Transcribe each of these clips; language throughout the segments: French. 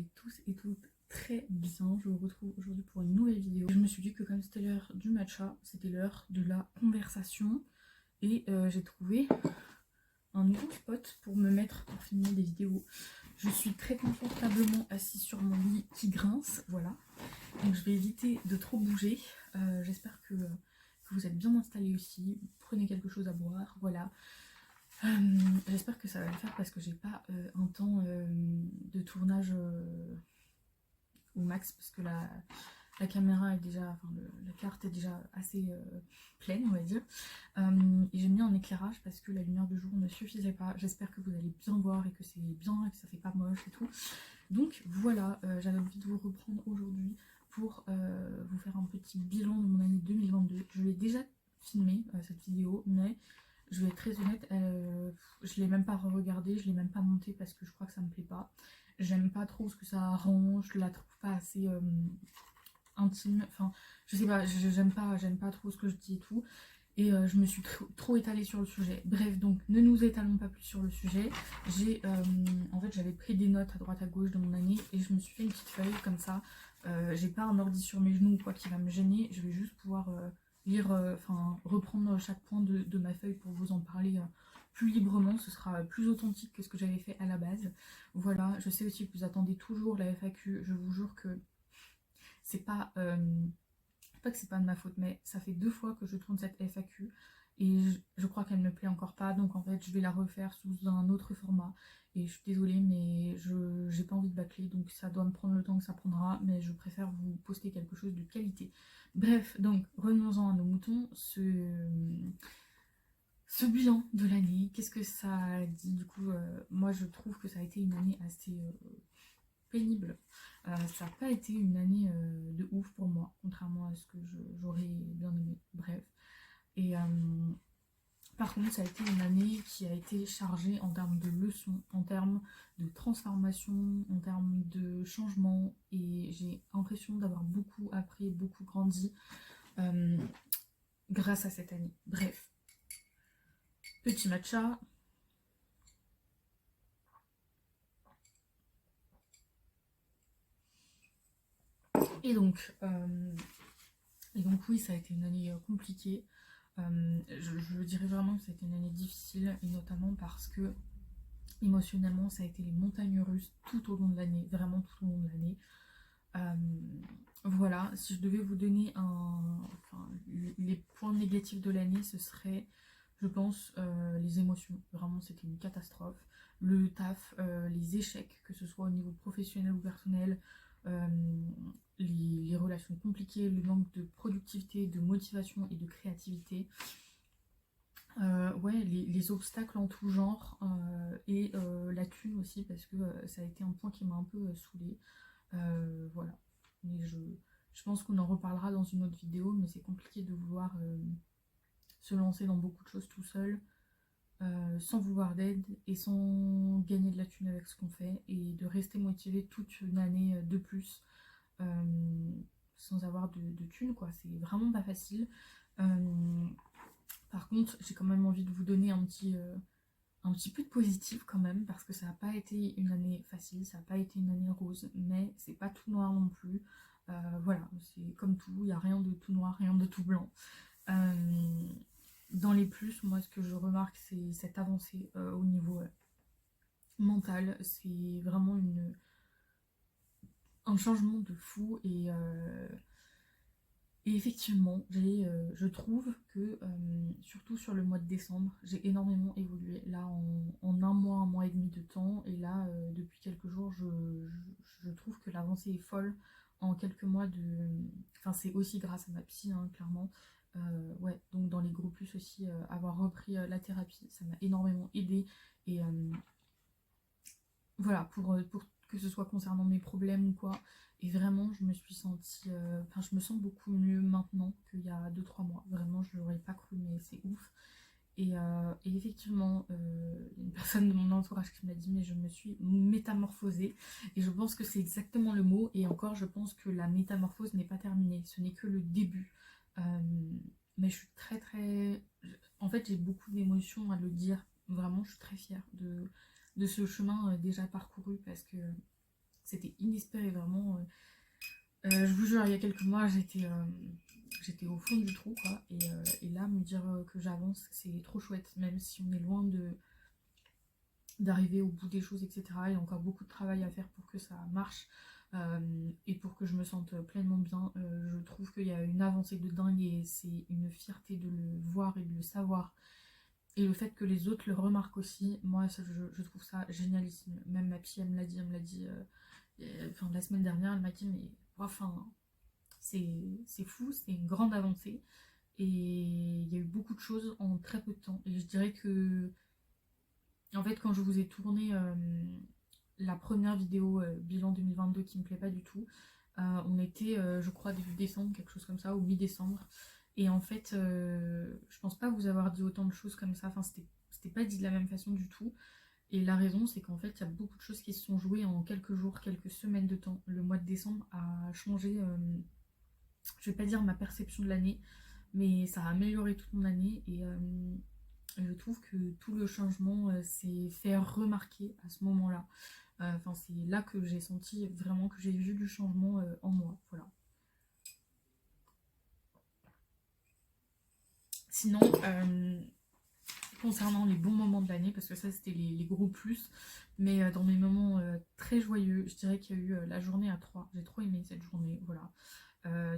allez tous et toutes très bien. Je vous retrouve aujourd'hui pour une nouvelle vidéo. Je me suis dit que comme c'était l'heure du matcha, c'était l'heure de la conversation. Et j'ai trouvé un nouveau spot pour me mettre pour filmer des vidéos. Je suis très confortablement assise sur mon lit qui grince, voilà. Donc je vais éviter de trop bouger. J'espère que vous êtes bien installés aussi. Prenez quelque chose à boire, voilà. J'espère que ça va le faire parce que j'ai pas un temps de tournage au max parce que la caméra est déjà, enfin la carte est déjà assez pleine, on va dire. Et j'ai mis un éclairage parce que la lumière de jour ne suffisait pas. J'espère que vous allez bien voir et que c'est bien et que ça fait pas moche et tout. Donc voilà, j'avais envie de vous reprendre aujourd'hui pour vous faire un petit bilan de mon année 2022. Je l'ai déjà filmé cette vidéo, mais je vais être très honnête, je l'ai même pas re-regardé, je l'ai même pas monté parce que je crois que ça me plaît pas. J'aime pas trop ce que ça arrange, je la trouve pas assez intime, enfin je sais pas, j'aime pas trop ce que je dis et tout. Et je me suis trop étalée sur le sujet. Bref, donc ne nous étalons pas plus sur le sujet. En fait j'avais pris des notes à droite à gauche de mon année et je me suis fait une petite feuille comme ça. J'ai pas un ordi sur mes genoux ou quoi qui va me gêner, je vais juste pouvoir lire, reprendre chaque point de ma feuille pour vous en parler plus librement. Ce sera plus authentique que ce que j'avais fait à la base. Voilà, je sais aussi que vous attendez toujours la FAQ. Je vous jure que c'est pas que c'est pas de ma faute, mais ça fait 2 fois que je tourne cette FAQ et je crois qu'elle ne me plaît encore pas, donc en fait je vais la refaire sous un autre format. Et je suis désolée, mais j'ai pas envie de bâcler, donc ça doit me prendre le temps que ça prendra, mais je préfère vous poster quelque chose de qualité. Bref, donc revenons-en à nos moutons. Ce bilan de l'année, qu'est-ce que ça dit du coup moi je trouve que ça a été une année assez pénible. Ça n'a pas été une année de ouf pour moi, contrairement à ce que j'aurais bien aimé. Bref. Et par contre, ça a été une année qui a été chargée en termes de leçons, en termes de transformation, en termes de changement. Et j'ai l'impression d'avoir beaucoup appris, beaucoup grandi grâce à cette année. Bref. Petit matcha. Et donc oui, ça a été une année compliquée. Je dirais vraiment que ça a été une année difficile, et notamment parce que émotionnellement ça a été les montagnes russes tout au long de l'année, vraiment tout au long de l'année. Voilà, si je devais vous donner les points négatifs de l'année, ce serait, je pense, les émotions. Vraiment, c'était une catastrophe. Le taf, les échecs, que ce soit au niveau professionnel ou personnel, les relations compliquées, le manque de productivité, de motivation et de créativité. Ouais, les obstacles en tout genre, et la thune aussi, parce que ça a été un point qui m'a un peu saoulée. Voilà. Mais je pense qu'on en reparlera dans une autre vidéo, mais c'est compliqué de vouloir se lancer dans beaucoup de choses tout seul, sans vouloir d'aide et sans gagner de la thune avec ce qu'on fait, et de rester motivé toute une année de plus sans avoir de thune, quoi. C'est vraiment pas facile. Par contre, j'ai quand même envie de vous donner un petit peu de positif quand même, parce que ça n'a pas été une année facile, ça n'a pas été une année rose, mais c'est pas tout noir non plus. Voilà, c'est comme tout, il n'y a rien de tout noir, rien de tout blanc. Dans les plus, moi ce que je remarque, c'est cette avancée au niveau mental. C'est vraiment un changement de fou, et effectivement, je trouve que, surtout sur le mois de décembre, j'ai énormément évolué. Là, en un mois et demi de temps, et là, depuis quelques jours, je trouve que l'avancée est folle en quelques mois de... Enfin, c'est aussi grâce à ma psy, hein, clairement. Ouais, donc dans les groupes plus aussi, avoir repris la thérapie, ça m'a énormément aidée. Et voilà, pour que ce soit concernant mes problèmes ou quoi. Et vraiment, je me suis sentie... je me sens beaucoup mieux maintenant qu'il y a 2-3 mois. Vraiment, je l'aurais pas cru, mais c'est ouf. Et effectivement, il y a une personne de mon entourage qui m'a dit, mais je me suis métamorphosée. Et je pense que c'est exactement le mot. Et encore, je pense que la métamorphose n'est pas terminée. Ce n'est que le début. Mais je suis très très... En fait, j'ai beaucoup d'émotions à le dire. Vraiment, je suis très fière de ce chemin déjà parcouru, parce que c'était inespéré vraiment. Je vous jure, il y a quelques mois, j'étais au fond du trou, quoi. Et là, me dire que j'avance, c'est trop chouette, même si on est loin d'arriver au bout des choses, etc. Il y a encore beaucoup de travail à faire pour que ça marche et pour que je me sente pleinement bien. Je trouve qu'il y a une avancée de dingue et c'est une fierté de le voir et de le savoir. Et le fait que les autres le remarquent aussi, moi je trouve ça génialissime. Même ma fille, elle me l'a dit enfin, la semaine dernière, elle m'a dit mais enfin c'est fou, c'est une grande avancée. Et il y a eu beaucoup de choses en très peu de temps. Et je dirais que en fait, quand je vous ai tourné la première vidéo bilan 2022 qui me plaît pas du tout, on était, je crois, début décembre, quelque chose comme ça, ou mi-décembre. Et en fait, je pense pas vous avoir dit autant de choses comme ça. Enfin, c'était pas dit de la même façon du tout. Et la raison, c'est qu'en fait, il y a beaucoup de choses qui se sont jouées en quelques jours, quelques semaines de temps. Le mois de décembre a changé, je vais pas dire ma perception de l'année, mais ça a amélioré toute mon année. Et je trouve que tout le changement s'est fait remarquer à ce moment-là. Enfin, c'est là que j'ai senti vraiment que j'ai vu du changement en moi. Voilà. Sinon, concernant les bons moments de l'année, parce que ça c'était les gros plus, mais dans mes moments très joyeux, je dirais qu'il y a eu la journée à 3. J'ai trop aimé cette journée, voilà.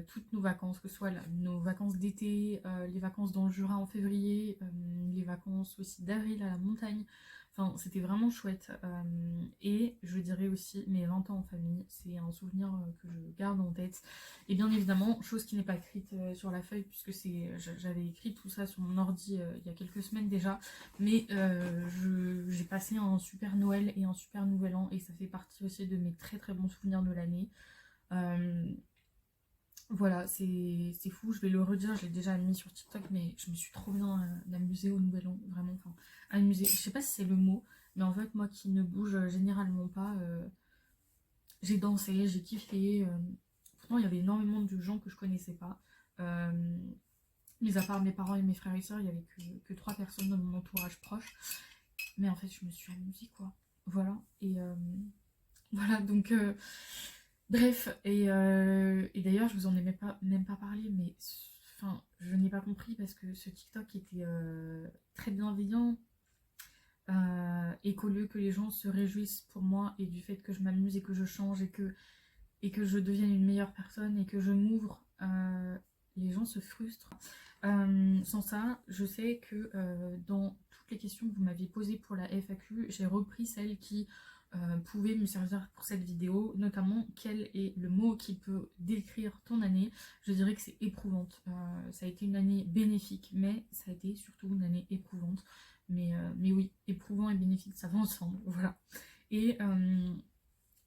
Toutes nos vacances, que ce soit nos vacances d'été, les vacances dans le Jura en février, les vacances aussi d'avril à la montagne. Enfin, c'était vraiment chouette. Et je dirais aussi mes 20 ans en famille, c'est un souvenir que je garde en tête. Et bien évidemment, chose qui n'est pas écrite sur la feuille, puisque j'avais écrit tout ça sur mon ordi il y a quelques semaines déjà. Mais j'ai passé un super Noël et un super Nouvel An, et ça fait partie aussi de mes très très bons souvenirs de l'année. Voilà, c'est fou, je vais le redire, je l'ai déjà mis sur TikTok, mais je me suis trop bien amusée au Nouvel An, vraiment, enfin, amusée, je sais pas si c'est le mot, mais en fait, moi qui ne bouge généralement pas, j'ai dansé, j'ai kiffé, pourtant il y avait énormément de gens que je connaissais pas, euh, mis à part mes parents et mes frères et sœurs, il y avait que 3 personnes dans mon entourage proche, mais en fait, je me suis amusée, quoi, voilà, et voilà, donc... bref, et d'ailleurs, je vous en ai même pas parlé, mais enfin, je n'ai pas compris parce que ce TikTok était très bienveillant et qu'au lieu que les gens se réjouissent pour moi et du fait que je m'amuse et que je change et que je devienne une meilleure personne et que je m'ouvre, les gens se frustrent. Sans ça, je sais que dans toutes les questions que vous m'aviez posées pour la FAQ, j'ai repris celles qui pouvaient me servir pour cette vidéo, notamment quel est le mot qui peut décrire ton année. Je dirais que c'est éprouvante. Ça a été une année bénéfique, mais ça a été surtout une année éprouvante. Mais oui, éprouvant et bénéfique, ça va ensemble, voilà. Et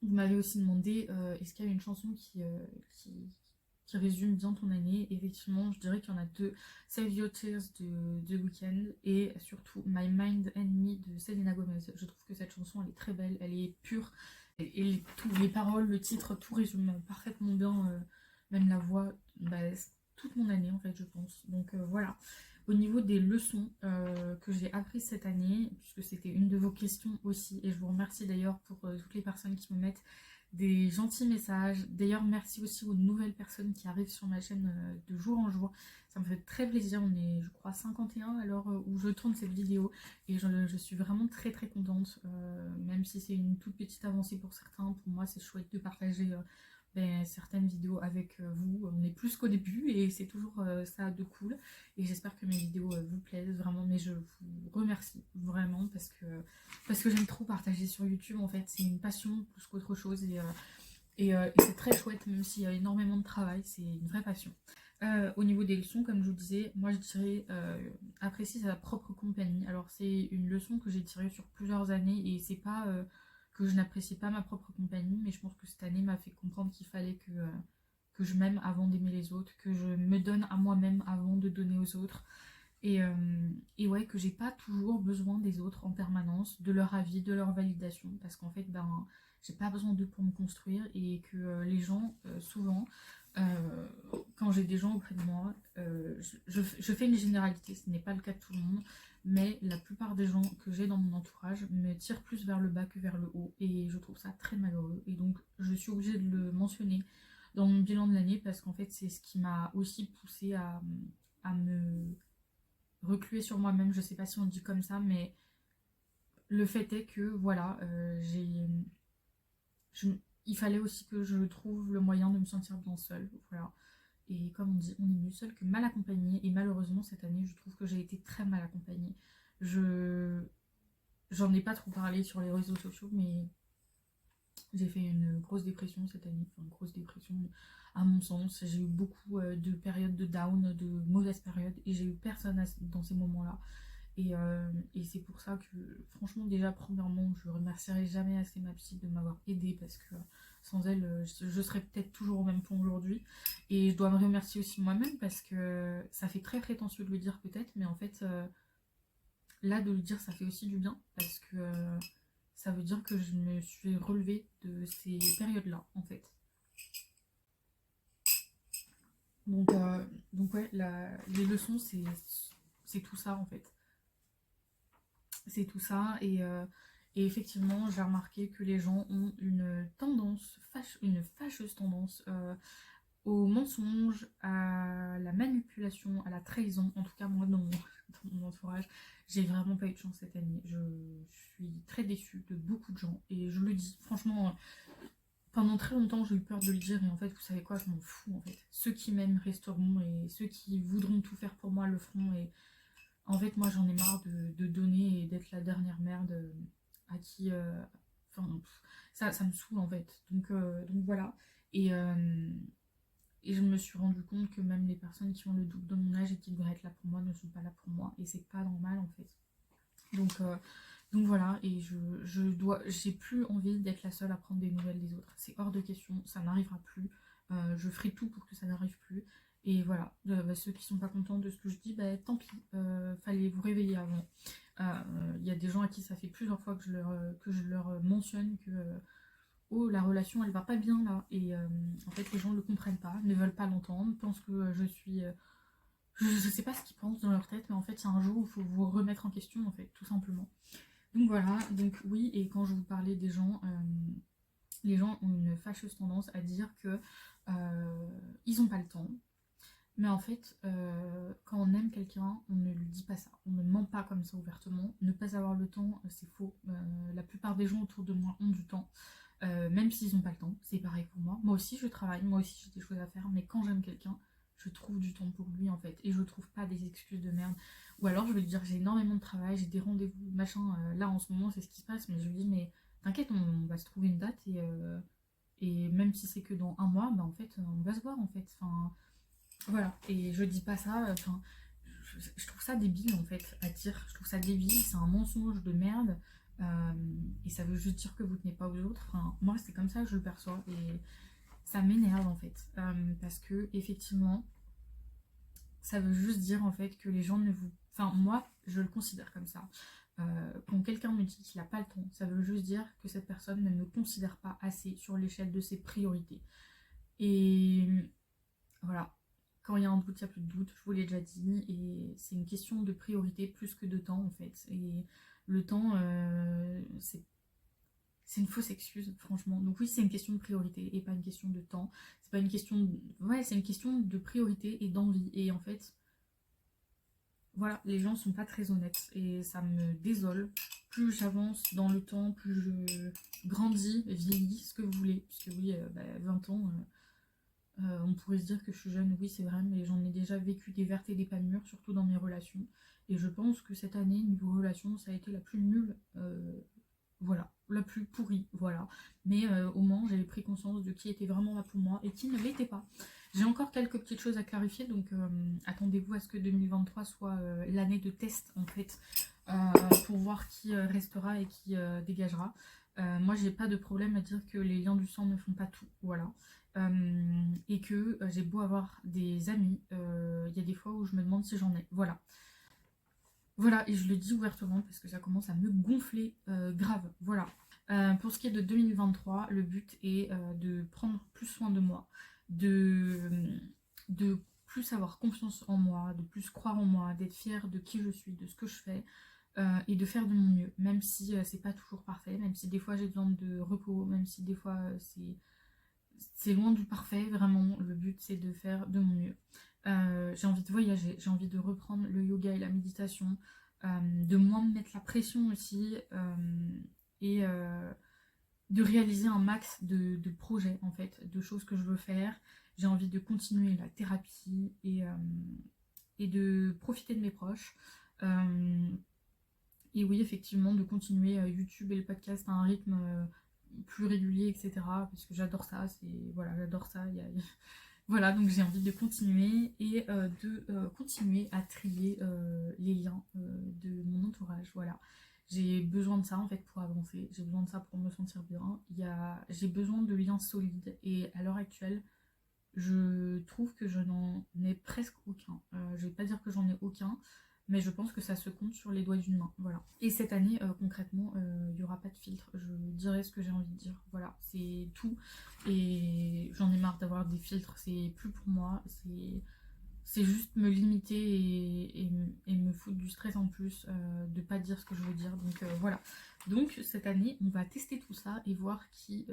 vous m'avez aussi demandé est-ce qu'il y a une chanson qui résume bien ton année. Effectivement, je dirais qu'il y en a deux. Save Your Tears de The Weeknd et surtout My Mind and Me de Selena Gomez. Je trouve que cette chanson, elle est très belle, elle est pure. Et tous les paroles, le titre, tout résume parfaitement bien, même la voix, bah, toute mon année en fait, je pense. Donc voilà. Au niveau des leçons que j'ai apprises cette année, puisque c'était une de vos questions aussi, et je vous remercie d'ailleurs pour toutes les personnes qui me mettent des gentils messages. D'ailleurs, merci aussi aux nouvelles personnes qui arrivent sur ma chaîne de jour en jour. Ça me fait très plaisir. On est, je crois, 51 à l'heure où je tourne cette vidéo. Et je suis vraiment très très contente. Même si c'est une toute petite avancée pour certains, pour moi, c'est chouette de partager certaines vidéos avec vous. On est plus qu'au début et c'est toujours ça de cool. Et j'espère que mes vidéos vous plaisent vraiment. Mais je vous remercie vraiment parce que j'aime trop partager sur YouTube. En fait, c'est une passion plus qu'autre chose. Et c'est très chouette, même s'il y a énormément de travail. C'est une vraie passion. Au niveau des leçons, comme je vous disais, moi je dirais apprécier sa propre compagnie. Alors c'est une leçon que j'ai tirée sur plusieurs années et c'est pas que je n'apprécie pas ma propre compagnie, mais je pense que cette année m'a fait comprendre qu'il fallait que je m'aime avant d'aimer les autres, que je me donne à moi-même avant de donner aux autres. Et ouais, que j'ai pas toujours besoin des autres en permanence, de leur avis, de leur validation, parce qu'en fait, ben, j'ai pas besoin d'eux pour me construire et que les gens, souvent, quand j'ai des gens auprès de moi, je fais une généralité, ce n'est pas le cas de tout le monde, mais la plupart des gens que j'ai dans mon entourage me tirent plus vers le bas que vers le haut, et je trouve ça très malheureux, et donc je suis obligée de le mentionner dans mon bilan de l'année, parce qu'en fait c'est ce qui m'a aussi poussée à me recluer sur moi-même, je sais pas si on dit comme ça, mais le fait est que voilà, il fallait aussi que je trouve le moyen de me sentir bien seule, voilà. Et comme on dit, on est mieux seul que mal accompagné. Et malheureusement, cette année, je trouve que j'ai été très mal accompagnée. Je J'en ai pas trop parlé sur les réseaux sociaux, mais j'ai fait une grosse dépression cette année. Enfin, une grosse dépression, à mon sens. J'ai eu beaucoup de périodes de down, de mauvaises périodes. Et j'ai eu personne dans ces moments-là. Et c'est pour ça que, franchement, déjà, premièrement, je remercierai jamais assez ma psy de m'avoir aidée, parce que sans elle, je serais peut-être toujours au même point aujourd'hui. Et je dois me remercier aussi moi-même, parce que ça fait très prétentieux de le dire peut-être, mais en fait, là, de le dire, ça fait aussi du bien, parce que ça veut dire que je me suis relevée de ces périodes-là, en fait. Donc, donc ouais, les leçons, c'est tout ça, en fait. C'est tout ça, et effectivement j'ai remarqué que les gens ont une tendance, une fâcheuse tendance au mensonge, à la manipulation, à la trahison. En tout cas moi dans mon entourage, j'ai vraiment pas eu de chance cette année. Je suis très déçue de beaucoup de gens, et je le dis franchement, pendant très longtemps j'ai eu peur de le dire, et en fait vous savez quoi, je m'en fous en fait. Ceux qui m'aiment resteront, et ceux qui voudront tout faire pour moi le feront, et en fait, moi, j'en ai marre de donner et d'être la dernière merde à qui... Enfin, ça me saoule, en fait. Donc voilà. Et, euh, et je me suis rendu compte que même les personnes qui ont le double de mon âge et qui devraient être là pour moi ne sont pas là pour moi. Et c'est pas normal, en fait. Donc, euh, donc voilà. Et j'ai plus envie d'être la seule à prendre des nouvelles des autres. C'est hors de question. Ça n'arrivera plus. Je ferai tout pour que ça n'arrive plus. Et voilà, ceux qui sont pas contents de ce que je dis, bah, tant pis, fallait vous réveiller avant. Il y a des gens à qui ça fait plusieurs fois que je leur mentionne que oh, la relation elle va pas bien là. Et en fait, les gens ne le comprennent pas, ne veulent pas l'entendre, pensent que je suis. Je sais pas ce qu'ils pensent dans leur tête, mais en fait, c'est un jour où il faut vous remettre en question, en fait, tout simplement. Donc voilà, donc oui, et quand je vous parlais des gens, les gens ont une fâcheuse tendance à dire que ils ont pas le temps. Mais en fait, quand on aime quelqu'un, on ne lui dit pas ça. On ne ment pas comme ça ouvertement. Ne pas avoir le temps, c'est faux. La plupart des gens autour de moi ont du temps, même s'ils n'ont pas le temps. C'est pareil pour moi. Moi aussi, je travaille. Moi aussi, j'ai des choses à faire. Mais quand j'aime quelqu'un, je trouve du temps pour lui, en fait. Et je trouve pas des excuses de merde. Ou alors, je vais lui dire, j'ai énormément de travail, j'ai des rendez-vous, machin. Là, en ce moment, c'est ce qui se passe. Mais je lui dis, mais t'inquiète, on va se trouver une date. Et même si c'est que dans un mois, bah, en fait, on va se voir, en fait. Enfin... Voilà, et je dis pas ça, enfin, je trouve ça débile en fait à dire, je trouve ça débile, c'est un mensonge de merde, euh, et ça veut juste dire que vous tenez pas aux autres, enfin, moi c'est comme ça que je le perçois, et ça m'énerve en fait, parce que effectivement, ça veut juste dire en fait que les gens ne vous... Enfin, moi, je le considère comme ça. Quand quelqu'un me dit qu'il n'a pas le temps, ça veut juste dire que cette personne ne me considère pas assez sur l'échelle de ses priorités. Et voilà, quand il y a un doute, il n'y a plus de doute, je vous l'ai déjà dit, et c'est une question de priorité plus que de temps en fait. Et le temps, c'est une fausse excuse, franchement. Donc oui, c'est une question de priorité et pas une question de temps. C'est pas une question de... Ouais, c'est une question de priorité et d'envie. Et en fait, voilà, les gens sont pas très honnêtes et ça me désole. Plus j'avance dans le temps, plus je grandis, vieillis, ce que vous voulez. Puisque oui, 20 ans... on pourrait se dire que je suis jeune, oui c'est vrai, mais j'en ai déjà vécu des vertes et des pas mûres, surtout dans mes relations. Et je pense que cette année, niveau relation, ça a été la plus nulle, voilà, la plus pourrie, voilà. Mais au moins, j'avais pris conscience de qui était vraiment là pour moi et qui ne l'était pas. J'ai encore quelques petites choses à clarifier, donc attendez-vous à ce que 2023 soit l'année de test, en fait, pour voir qui restera et qui dégagera. Moi, j'ai pas de problème à dire que les liens du sang ne font pas tout, voilà. Et que j'ai beau avoir des amis, il y a des fois où je me demande si j'en ai. Voilà. Voilà, et je le dis ouvertement parce que ça commence à me gonfler grave. Voilà. Pour ce qui est de 2023, le but est de prendre plus soin de moi, de plus avoir confiance en moi, de plus croire en moi, d'être fière de qui je suis, de ce que je fais, et de faire de mon mieux, même si c'est pas toujours parfait, même si des fois j'ai besoin de repos, même si des fois c'est loin du parfait, vraiment, le but c'est de faire de mon mieux. J'ai envie de voyager, j'ai envie de reprendre le yoga et la méditation, de moins me mettre la pression aussi, et de réaliser un max de projets en fait, de choses que je veux faire. J'ai envie de continuer la thérapie et de profiter de mes proches. Et oui, effectivement, de continuer YouTube et le podcast à un rythme plus régulier, etc. Parce que j'adore ça, voilà, j'adore ça. Voilà, donc j'ai envie de continuer et de continuer à trier les liens de mon entourage. Voilà, j'ai besoin de ça en fait pour avancer. J'ai besoin de ça pour me sentir bien. J'ai besoin de liens solides et à l'heure actuelle, je trouve que je n'en ai presque aucun. Je vais pas dire que j'en ai aucun, mais je pense que ça se compte sur les doigts d'une main. Voilà. Et cette année, concrètement, il n'y aura pas de filtre. Je dirai ce que j'ai envie de dire. Voilà, c'est tout. Et j'en ai marre d'avoir des filtres. C'est plus pour moi. C'est juste me limiter et me foutre du stress en plus de pas dire ce que je veux dire. Donc voilà. Donc cette année, on va tester tout ça et voir qui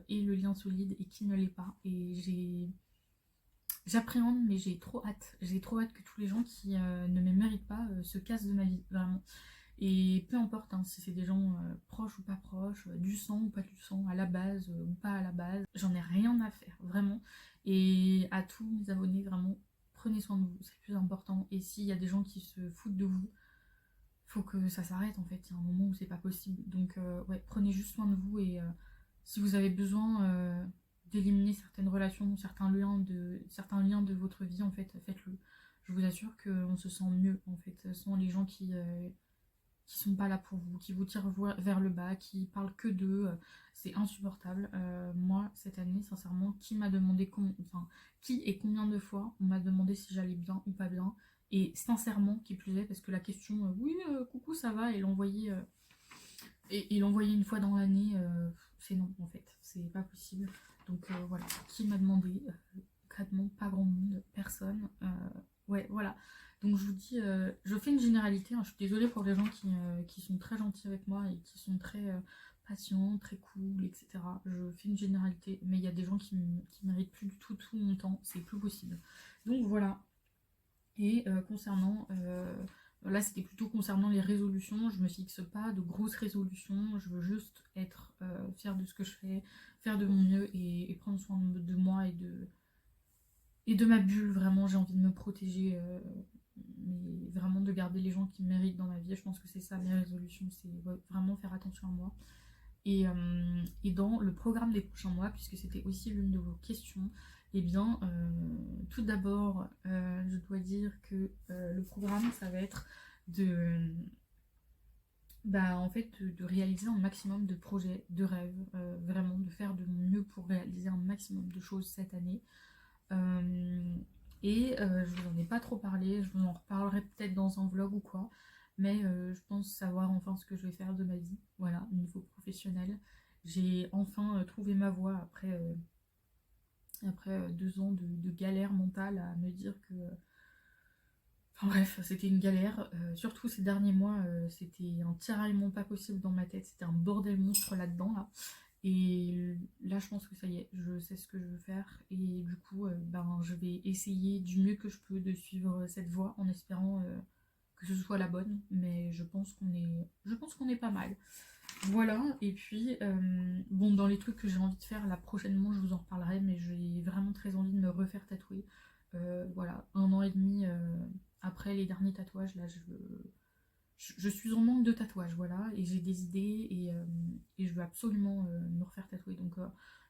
est le lien solide et qui ne l'est pas. Et j'appréhende, mais j'ai trop hâte. J'ai trop hâte que tous les gens qui ne me méritent pas se cassent de ma vie, vraiment. Et peu importe hein, si c'est des gens proches ou pas proches, du sang ou pas du sang, à la base ou pas à la base, j'en ai rien à faire, vraiment. Et à tous mes abonnés, vraiment, prenez soin de vous, c'est le plus important. Et s'il y a des gens qui se foutent de vous, faut que ça s'arrête en fait. Il y a un moment où c'est pas possible. Donc ouais, prenez juste soin de vous et si vous avez besoin d'éliminer certaines relations, certains liens de votre vie, en fait, faites-le. Je vous assure qu'on se sent mieux en fait, sans les gens qui sont pas là pour vous, qui vous tirent vers le bas, qui parlent que d'eux, c'est insupportable. Moi, cette année, sincèrement, qui et combien de fois on m'a demandé si j'allais bien ou pas bien, et sincèrement, qui plus est, parce que la question, oui, coucou, ça va, et l'envoyer une fois dans l'année, c'est non, en fait, c'est pas possible. Donc voilà, qui m'a demandé, concrètement, pas grand monde, personne. Ouais, voilà. Donc je vous dis, je fais une généralité, hein, je suis désolée pour les gens qui sont très gentils avec moi et qui sont très patients, très cool, etc. Je fais une généralité, mais il y a des gens qui méritent plus du tout tout mon temps, c'est plus possible. Donc voilà. Et concernant, là c'était plutôt concernant les résolutions, je me fixe pas de grosses résolutions, je veux juste être fière de ce que je fais, faire de mon mieux et prendre soin de moi et de ma bulle, vraiment j'ai envie de me protéger, mais vraiment de garder les gens qui me méritent dans ma vie. Je pense que c'est ça mes résolutions, c'est vraiment faire attention à moi. Et dans le programme des prochains mois, puisque c'était aussi l'une de vos questions, eh bien, tout d'abord, je dois dire que le programme, ça va être en fait, de réaliser un maximum de projets, de rêves, vraiment de faire de mon mieux pour réaliser un maximum de choses cette année. Je vous en ai pas trop parlé, je vous en reparlerai peut-être dans un vlog ou quoi, mais je pense savoir enfin ce que je vais faire de ma vie, voilà, au niveau professionnel. J'ai enfin trouvé ma voie après 2 ans de galère mentale à me dire que... Enfin bref, c'était une galère, surtout ces derniers mois, c'était un tiraillement pas possible dans ma tête, c'était un bordel monstre là-dedans, là. Et là, je pense que ça y est, je sais ce que je veux faire. Et du coup, je vais essayer du mieux que je peux de suivre cette voie en espérant que ce soit la bonne. Mais je pense qu'on est pas mal. Voilà. Et puis, dans les trucs que j'ai envie de faire, là, prochainement, je vous en reparlerai. Mais j'ai vraiment très envie de me refaire tatouer. Voilà, 1 an et demi après les derniers tatouages, là, je suis en manque de tatouages, voilà, et j'ai des idées et je veux absolument me refaire tatouer. Donc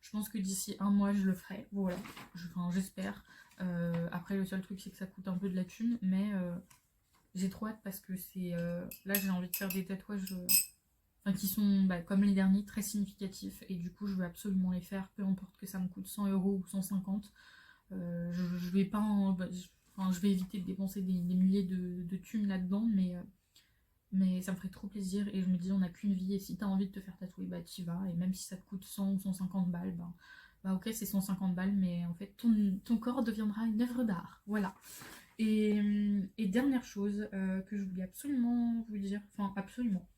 je pense que d'ici 1 mois je le ferai, voilà, j'espère. Après le seul truc c'est que ça coûte un peu de la thune, mais j'ai trop hâte parce que là j'ai envie de faire des tatouages qui sont comme les derniers très significatifs et du coup je veux absolument les faire, peu importe que ça me coûte 100 € ou 150. Je vais pas je vais éviter de dépenser des milliers de thunes là-dedans, mais ça me ferait trop plaisir et je me dis on n'a qu'une vie et si t'as envie de te faire tatouer, t'y vas, et même si ça te coûte 100 ou 150 balles, bah ok c'est 150 balles, mais en fait ton corps deviendra une œuvre d'art, voilà. Et dernière chose que je voulais absolument vous dire, enfin absolument,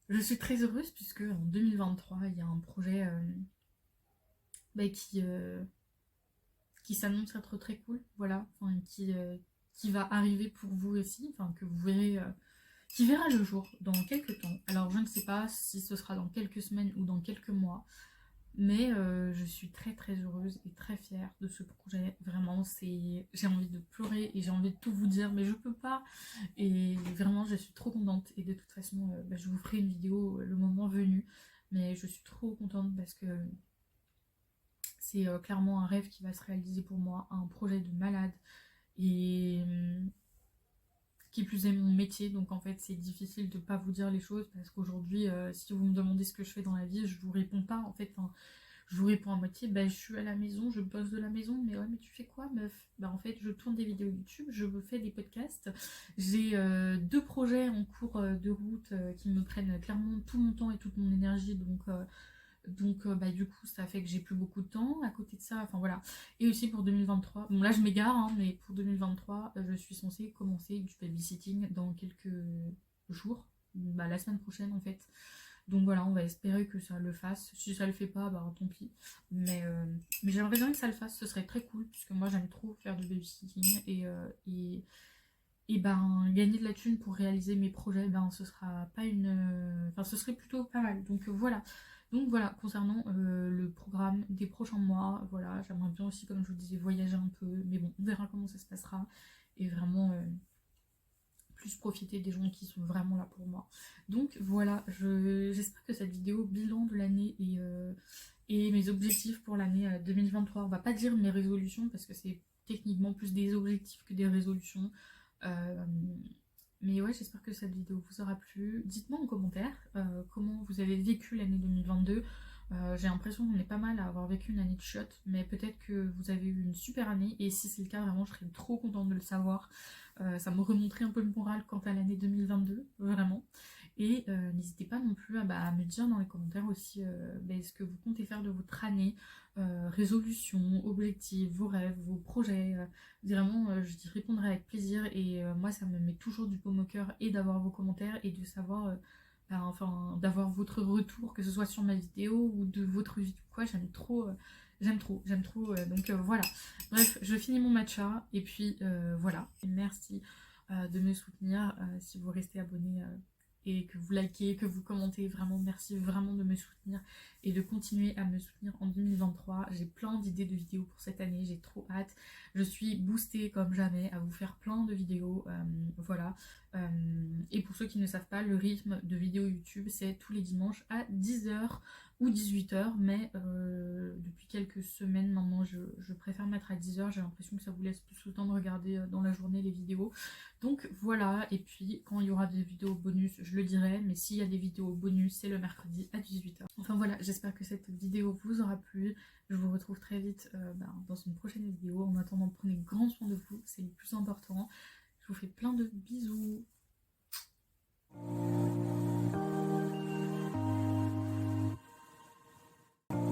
je suis très heureuse puisque en 2023 il y a un projet bah, qui s'annonce être très cool, voilà, enfin, qui va arriver pour vous aussi, enfin que vous verrez, qui verra le jour dans quelques temps. Alors je ne sais pas si ce sera dans quelques semaines ou dans quelques mois, mais je suis très très heureuse et très fière de ce projet. Vraiment, j'ai envie de pleurer et j'ai envie de tout vous dire, mais je peux pas. Et vraiment, je suis trop contente. Et de toute façon, bah, je vous ferai une vidéo le moment venu. Mais je suis trop contente parce que c'est clairement un rêve qui va se réaliser pour moi, un projet de malade. Et qui plus est mon métier, donc en fait c'est difficile de pas vous dire les choses parce qu'aujourd'hui si vous me demandez ce que je fais dans la vie, je vous réponds pas en fait, enfin, je vous réponds à moitié, ben je suis à la maison, je bosse de la maison, mais ouais mais tu fais quoi meuf? Ben en fait je tourne des vidéos YouTube, je fais des podcasts, j'ai 2 projets en cours de route qui me prennent clairement tout mon temps et toute mon énergie, donc bah, du coup ça fait que j'ai plus beaucoup de temps à côté de ça, enfin voilà. Et aussi pour 2023, bon là je m'égare hein, mais pour 2023 je suis censée commencer du babysitting dans quelques jours, bah, la semaine prochaine en fait. Donc voilà, on va espérer que ça le fasse. Si ça le fait pas, bah tant pis. Mais j'aimerais bien que ça le fasse, ce serait très cool puisque moi j'aime trop faire du babysitting et ben gagner de la thune pour réaliser mes projets, ben ce sera pas enfin ce serait plutôt pas mal. Donc voilà, concernant le programme des prochains mois, voilà, j'aimerais bien aussi, comme je vous disais, voyager un peu, mais bon, on verra comment ça se passera, et vraiment plus profiter des gens qui sont vraiment là pour moi. Donc voilà, j'espère que cette vidéo bilan de l'année et mes objectifs pour l'année 2023, on va pas dire mes résolutions, parce que c'est techniquement plus des objectifs que des résolutions, euh, mais ouais, j'espère que cette vidéo vous aura plu. Dites-moi en commentaire comment vous avez vécu l'année 2022. J'ai l'impression qu'on est pas mal à avoir vécu une année de chiotte, mais peut-être que vous avez eu une super année, et si c'est le cas, vraiment, je serais trop contente de le savoir. Ça me remonterait un peu le moral quant à l'année 2022, vraiment. Et n'hésitez pas non plus à me dire dans les commentaires aussi ce que vous comptez faire de votre année, résolutions, objectifs, vos rêves, vos projets. Vraiment, je t'y répondrai avec plaisir et moi ça me met toujours du baume au cœur et d'avoir vos commentaires et de savoir, enfin, d'avoir votre retour, que ce soit sur ma vidéo ou de votre vie ou quoi, j'aime trop, donc voilà. Bref, je finis mon matcha et puis voilà. Et merci de me soutenir si vous restez abonné et que vous likez, que vous commentez, vraiment merci vraiment de me soutenir et de continuer à me soutenir en 2023. J'ai plein d'idées de vidéos pour cette année, j'ai trop hâte. Je suis boostée comme jamais à vous faire plein de vidéos, voilà. Et pour ceux qui ne savent pas, le rythme de vidéos YouTube c'est tous les dimanches à 10h ou 18h, mais depuis quelques semaines maintenant je préfère mettre à 10h, j'ai l'impression que ça vous laisse plus le temps de regarder dans la journée les vidéos. Donc voilà, et puis quand il y aura des vidéos bonus, je le dirai, mais s'il y a des vidéos bonus, c'est le mercredi à 18h. Enfin voilà, j'espère que cette vidéo vous aura plu. Je vous retrouve très vite dans une prochaine vidéo. En attendant, prenez grand soin de vous, c'est le plus important. Je vous fais plein de bisous.